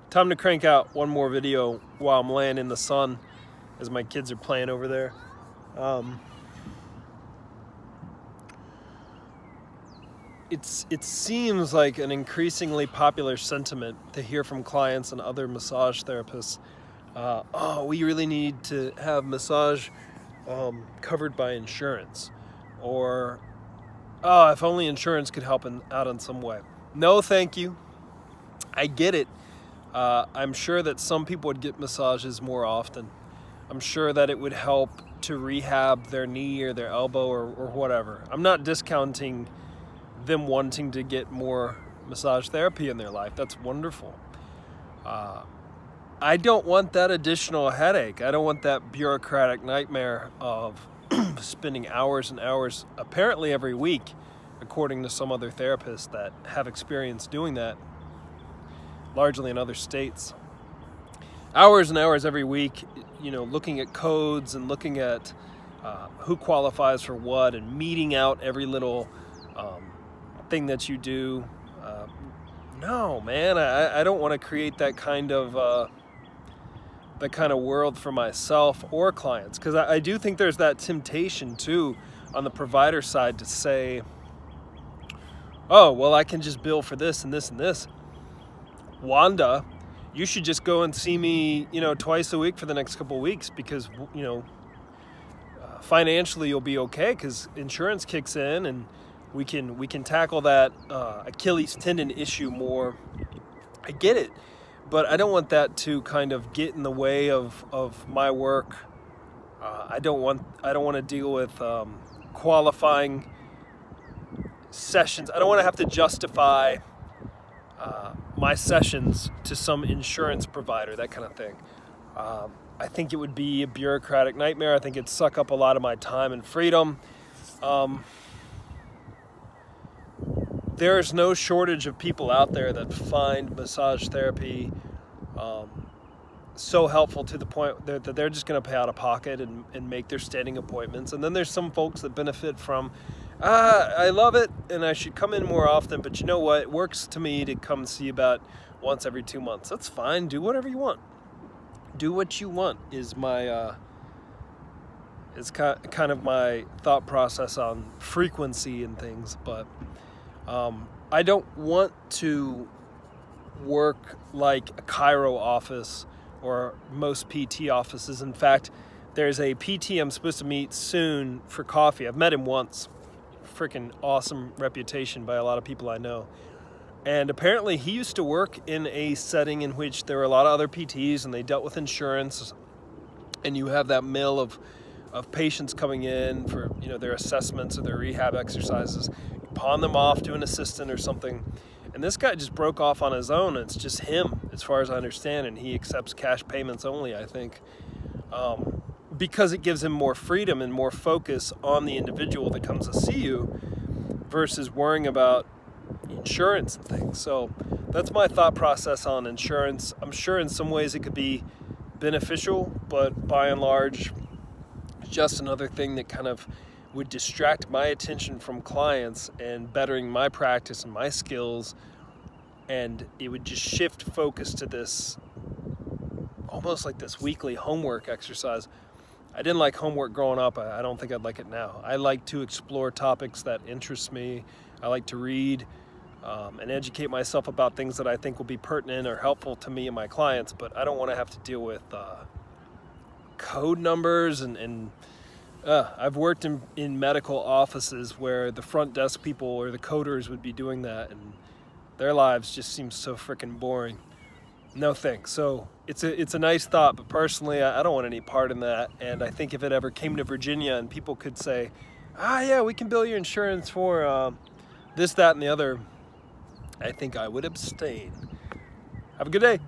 Time to crank out one more video while I'm laying in the sun as my kids are playing over there. It seems like an increasingly popular sentiment to hear from clients and other massage therapists. Oh, we really need to have massage covered by insurance. Or, oh, if only insurance could help out in some way. No, thank you. I get it. I'm sure that some people would get massages more often. I'm sure that it would help to rehab their knee or their elbow or whatever. I'm not discounting them wanting to get more massage therapy in their life. That's wonderful. I don't want that additional headache. I don't want that bureaucratic nightmare of spending hours and hours, apparently every week, according to some other therapists that have experience doing that, largely in other states. Hours and hours every week, looking at codes and looking at who qualifies for what and meeting out every little thing that you do. No, man, I don't want to create that kind of world for myself or clients, because I do think there's that temptation too on the provider side to say, oh, well, I can just bill for this and this and this. Wanda, you should just go and see me, twice a week for the next couple of weeks, because, financially you'll be okay because insurance kicks in and we can tackle that Achilles tendon issue more. I get it, but I don't want that to kind of get in the way of my work. I don't want to deal with qualifying sessions. I don't want to have to justify my sessions to some insurance provider, that kind of thing. I think it would be a bureaucratic nightmare. I think it'd suck up a lot of my time and freedom. There's no shortage of people out there that find massage therapy so helpful to the point that they're just going to pay out of pocket and make their standing appointments. And then there's some folks that benefit from, I love it and I should come in more often, but you know what? It works to me to come see about once every 2 months. That's fine. Do whatever you want. Do what you want is my is kind of my thought process on frequency and things. But I don't want to work like a chiro office or most PT offices. In fact, there's a PT I'm supposed to meet soon for coffee. I've met him once. Freaking awesome reputation by a lot of people I know. And apparently he used to work in a setting in which there were a lot of other PTs and they dealt with insurance, and you have that mill of patients coming in for their assessments or their rehab exercises. You pawn them off to an assistant or something. And this guy just broke off on his own. It's just him, as far as I understand, and he accepts cash payments only, I think, because it gives him more freedom and more focus on the individual that comes to see you versus worrying about insurance and things. So that's my thought process on insurance. I'm sure in some ways it could be beneficial, but by and large, it's just another thing that kind of would distract my attention from clients and bettering my practice and my skills, and it would just shift focus to this almost like this weekly homework exercise. I didn't like homework growing up. I don't think I'd like it now. I like to explore topics that interest me. I like to read and educate myself about things that I think will be pertinent or helpful to me and my clients, but I don't want to have to deal with code numbers and I've worked in medical offices where the front desk people or the coders would be doing that, and their lives just seem so freaking boring. No thanks. So it's a nice thought, but personally I don't want any part in that. And I think if it ever came to Virginia and people could say, yeah, we can bill your insurance for this, that, and the other, I think I would abstain. Have a good day.